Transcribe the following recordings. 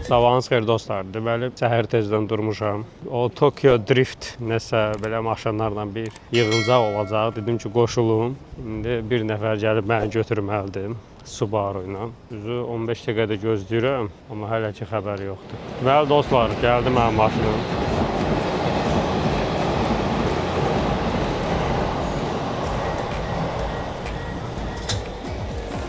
Sabahınız xeyir dostlar. Deməli, səhər tezdən durmuşam. O Tokyo Drift nəsə belə maşınlarla bir yığıncaq olacaq. Dedim ki, qoşulum. İndi bir nəfər gəlib məni götürməlidir. Subaru ilə. Düzü 15 dəqiqədə gözləyirəm, amma hələ ki xəbər yoxdur. Deməli dostlar, gəldi mənim maşınım.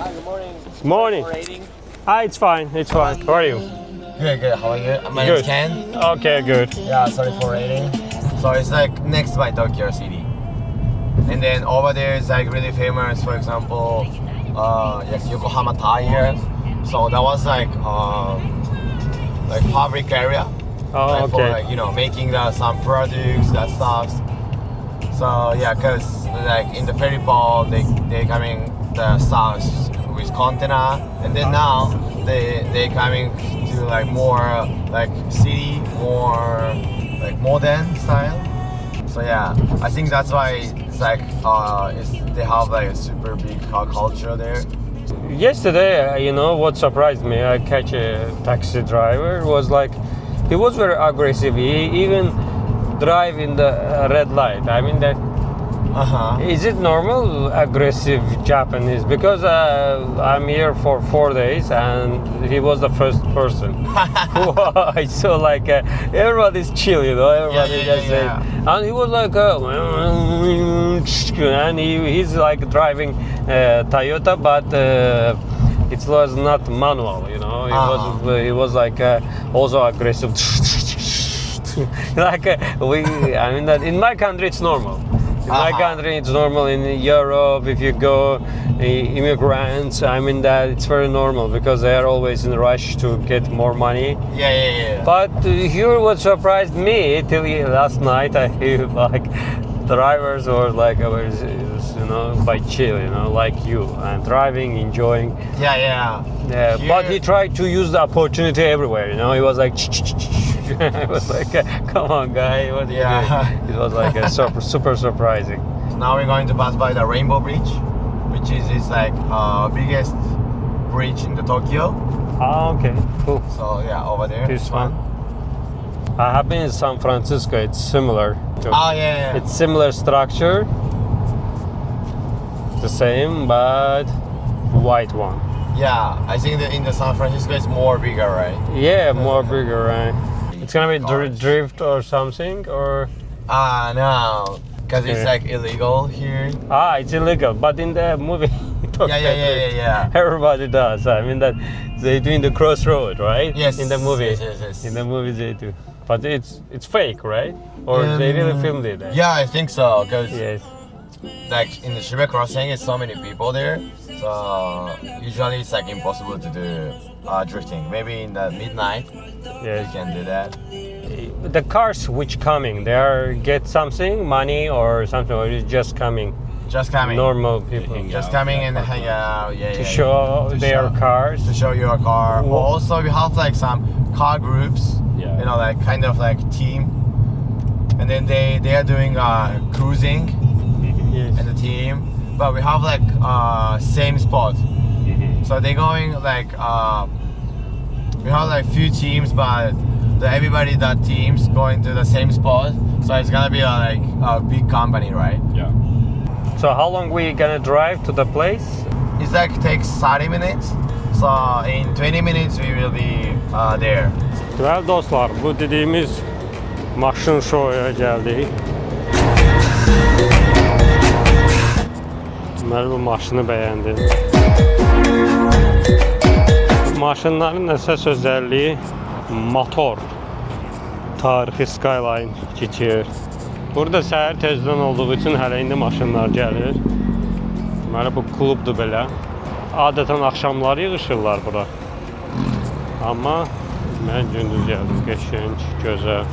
Hi, good morning. Morning. Hi, it's fine. It's fine. How are you? Good, good. How are you? My Good. name's Ken. Okay, good. Yeah, sorry for waiting. So it's like next by Tokyo City. And then over there is like really famous, for example, yes, Yokohama Tire. So that was like fabric area. Oh, Like for okay. like, you know, making some products, that stuff. So yeah, cause like in the ferry port, they coming the stuff with container, and then now they coming to like more like city, more like modern style. So yeah, I think that's why it's like they have like a super big car culture there. Yesterday, you know what surprised me? I catch a taxi driver. Was like, he was very aggressive. He even drive in the red light. I mean that. Is it normal aggressive Japanese? Because I'm here for 4 days and he was the first person who I saw like everybody's chill, you know, everybody and he was like and he's like driving Toyota, but it was not manual, you know. He was like also aggressive. Like I mean that in my country it's normal. In my country, it's normal. In Europe, if you go, immigrants, I mean that it's very normal because they are always in a rush to get more money. Yeah. But here, what surprised me till last night, I hear like drivers were like, you know, by chill, you know, like you, and driving, enjoying. Yeah. But he tried to use the opportunity everywhere, you know. He was like. I was like, come on, guy, what are you doing? It was like super surprising. Now we're going to pass by the Rainbow Bridge, which is like biggest bridge in the Tokyo. Ah, okay, cool. So yeah, over there. This one. I have been in San Francisco. It's similar. Oh yeah. It's similar structure. The same, but white one. Yeah, I think that in the San Francisco it's more bigger, right? Yeah, more bigger, right? It's gonna be drift or something, or? No, because it's like illegal here. It's illegal, but in the movie, Yeah. everybody does. I mean that they do in the crossroad, right? Yes. In the movie. Yes. In the movie they do, but it's fake, right? Or they really filmed it? Yeah, I think so. Because Yes. like in the Shibuya crossing, it's so many people there. So usually it's like impossible to do drifting. Maybe in the midnight, Yes. you can do that. The cars which coming, they are get something, money or something, or it's just coming? Just coming. Normal people. Just coming and hang out. To show their cars. To show your car. Also, we have like some car groups. Yeah. You know, like kind of like team. And then they are doing cruising. Yes. And the team. But we have like same spot. So they're going like we have like few teams, but everybody that teams going to the same spot. So it's gonna be like a big company, right? Yeah. So how long we gonna drive to the place? It's like takes 30 minutes. So in 20 minutes we will be there. Değerli dostlar, bu dediğimiz maşın şoya geldik. Deməli bu maşını bəyəndim. Maşınların əsas özəlliyi motor. Tarixi Skyline keçir. Burada səhər tezdən olduğu üçün hələ indi maşınlar gəlir. Deməli bu klubdur belə. Adətən axşamları yığışırlar bura. Amma mən gündüz gəldim. Qəşəng, gözəl.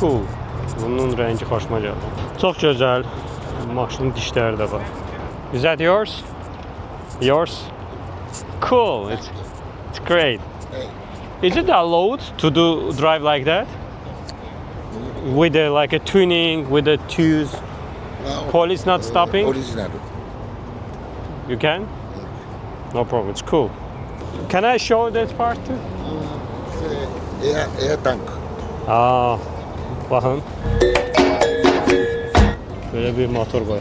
Cool. Bunun rəngi xoşuma gəldi. Çox gözəl. Maşının dişləri də var. Is that yours? Yours? Cool. It's great. Is it allowed to drive like that? With like a tuning, with the twos? Police not stopping? Original. You can? No problem. It's cool. Can I show that part too? Air tank. Aa, bakın. Böyle bir motor var.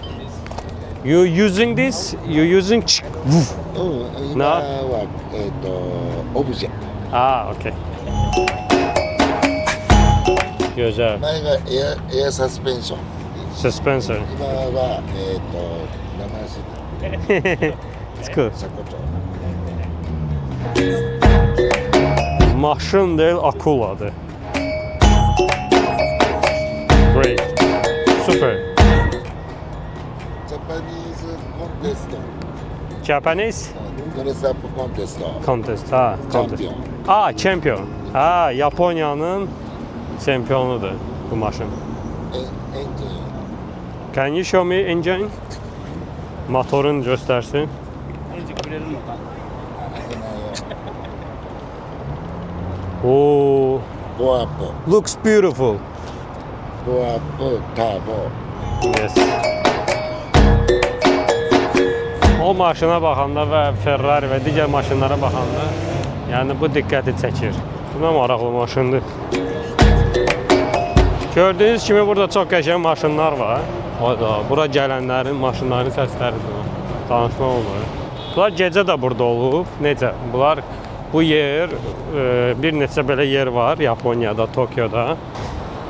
You using this? You using Ina No. はオブジェ。 Aa, okay. Güzel. 前がエアサスペンション。 Suspensor. 今は名前知って It's cool. 車庫長。Maşın değil, akuladır. Great. Super. ジャパニーズコンテスト。 Japanese ドレスアップコンテスト。 contest. Ha, チャン contest. ピオン。 Aa, champion. Ha, Japonya'nın çempiyonudur bu maşın. エンジン。 Can you show me engine? Motorun göstersin. Oo, ボアップ。 looks beautiful. ボアップ。ターボ。 Yes. O maşına baxanda və Ferrari və digər maşınlara baxanda, yəni bu diqqəti çəkir. Bu nə maraqlı maşındır. Gördüyünüz kimi burada çox qəşəng maşınlar var. Bura gələnlərin maşınların səsləridir. Danışma olmur. Bunlar gecə də burada olub. Necə? Bunlar bu yer bir neçə belə yer var Yaponiyada, Tokyoda.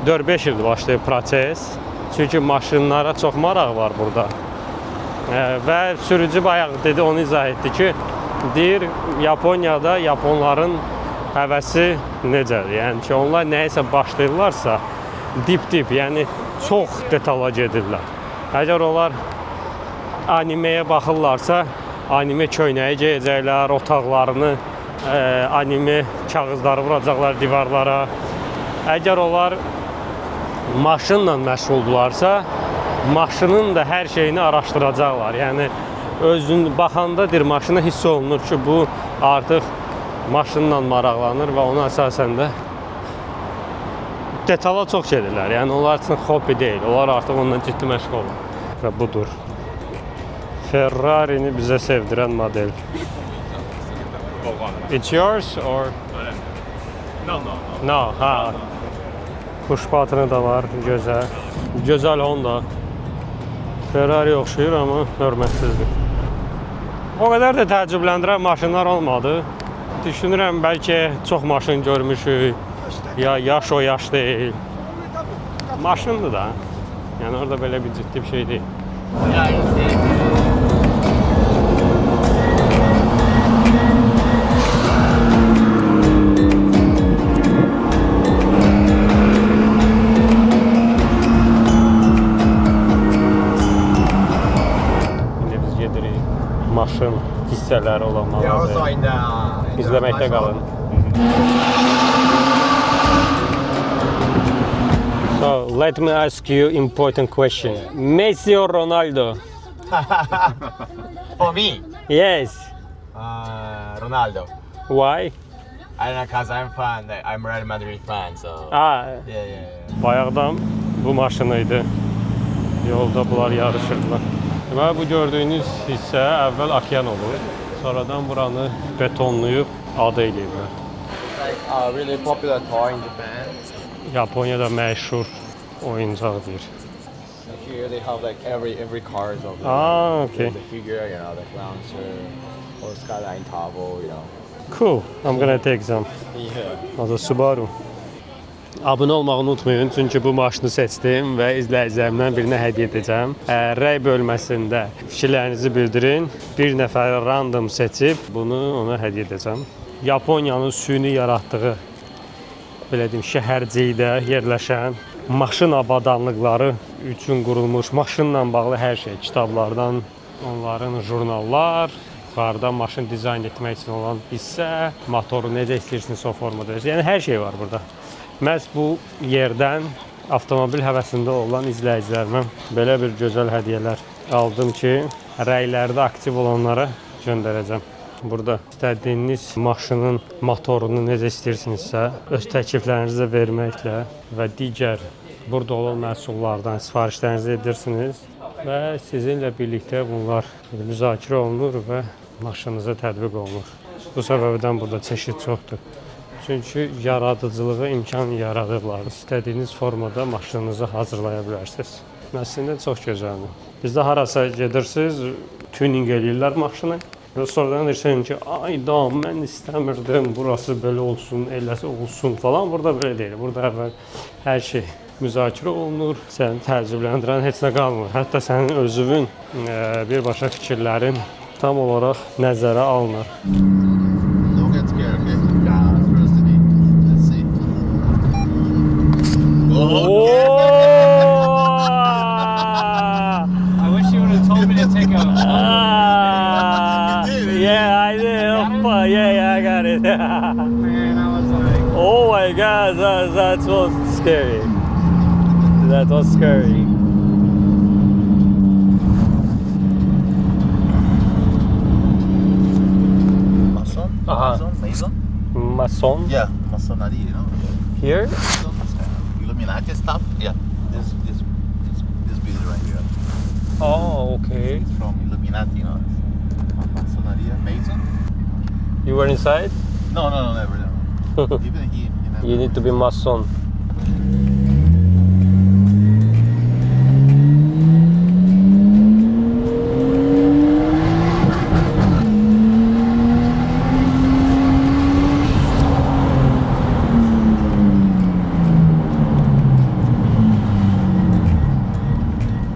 4-5 ildir başlayıb proses. Çünki maşınlara çox maraq var burada. Və sürücü bayaq dedi, onu izah etdi ki, deyir Yaponiyada Yaponların həvəsi necədir? Yəni ki, onlar nəyisə başlayırlarsa dip-dip, yəni çox detala gedirlər. Əgər onlar animeyə baxırlarsa, anime köynəyi geyəcəklər, otaqlarını anime kağızları vuracaqlar divarlara. Əgər onlar maşınla məşğuldurlarsa, maşının da hər şeyini araşdıracaqlar. Yəni özün baxandadır maşına hiss olunur ki, bu artıq maşınla maraqlanır və ona əsasən də detala çox gedirlər. Yəni onlar üçün hobbi deyil. Onlar artıq ondan ciddi məşğul olur. Və budur. Ferrari'ni bizə sevdirən model. It's yours or? No, ha. Kuş patını da var, gözəl. Gözəl Honda. Ferrari oxşuyur, amma hörmətsizdir. O qədər də təəccübləndirən maşınlar olmadı. Düşünürəm, bəlkə çox maşın görmüşük, ya yaş o yaş deyil. Maşındır da. Yəni orada belə bir ciddi bir şey deyil. Maşın hissələri olan mağazaya. İzləməkdə qalın. So, let me ask you important question. Messi or Ronaldo? For me, Yes. Ronaldo. Why? I don't know, cause I'm Real Madrid fan, so yeah. Bayaqdan bu maşınıydı. Yolda bunlar yarışırdılar. Və bu gördüyünüz hissə əvvəl okean olur. Sonradan buranı betonlayıb ada eləyiblər. Like a really popular toy in Japan. Yaponiyada məşhur oyuncaqdır. Here they have like every cars of Okay. the figure, you know, the Lancer or Skyline Tavo, you know. Cool. I'm gonna take some. Yeah. O da Subaru. Abunə olmağı unutmayın, çünki bu maşını seçdim və izləyicilərimdən birinə hədiyyə edəcəm. Rəy bölməsində fikirlərinizi bildirin. Bir nəfər random seçib bunu ona hədiyyə edəcəm. Yaponiyanın süni yaratdığı belə deyim, şəhərcikdə yerləşən maşın avadanlıqları üçün qurulmuş maşınla bağlı hər şey, kitablardan onların jurnallar, yuxarıda maşın dizayn etmək üçün olan hissə, motoru necə istəyirsiniz o formada. Yəni hər şey var burada. Məhz bu yerdən avtomobil həvəsində olan izləyicilərimə belə bir gözəl hədiyyələr aldım ki, rəylərdə aktiv olanlara göndərəcəm. Burada istədiyiniz maşının motorunu necə istəyirsinizsə, öz təkliflərinizi verməklə və digər burada olan məhsullardan sifarişlərinizi edirsiniz və sizinlə birlikdə bunlar müzakirə olunur və maşınınıza tətbiq olunur. Bu səbəbdən burada çeşid çoxdur. Çünki yaradıcılığa imkan yaradıblar. İstədiyiniz formada maşınınızı hazırlaya bilərsiniz. Əslində çox gözəldir. Bizdə harasa gedirsiniz, tuning eləyirlər maşını. Və sonradan deyirsən ki, ay da mən istəmirdim, burası belə olsun, eləsi olsun falan. Burada belə deyil. Burada əvvəl hər şey müzakirə olunur, səni təəccübləndirən heç nə qalmır. Hətta sənin özünün birbaşa fikirlərin tam olaraq nəzərə alınır. Don't get scared, okay? God's destiny. Let's see. I wish you would have told me to take a. Yeah, I did. Yeah, I got it. Man, I was like. Oh my God, that was scary. That was scary. Mason? Uh-huh. Mason? Mason? Yeah, maçonaria, you know? Here? Illuminati stuff? Yeah. This building right here. Oh, okay. It's from Illuminati, you know? Maçonaria, Mason? You were inside? No, never. Even he never. You need to be Mason.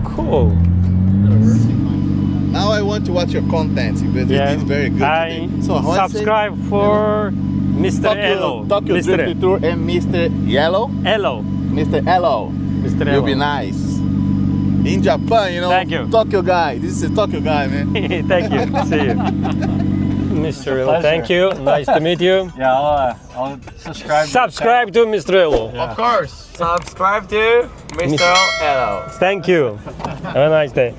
Cool. Now I want to watch your content because Yeah, it is very good I today. So how I say- subscribe for Mr. Elo. Tokyo Drift Tour and Mr. Yellow. Elo. Mr. Elo. Mr. You'll be Elo. nice. In Japan, you know, Thank you. Tokyo guy. This is a Tokyo guy, man. Thank you. See you. Mr. Elo, pleasure. thank you. Nice to meet you. Yeah, I'll subscribe. Subscribe to Mr. Elo. Of course. Subscribe to Mr. Elo. Thank you. Have a nice day.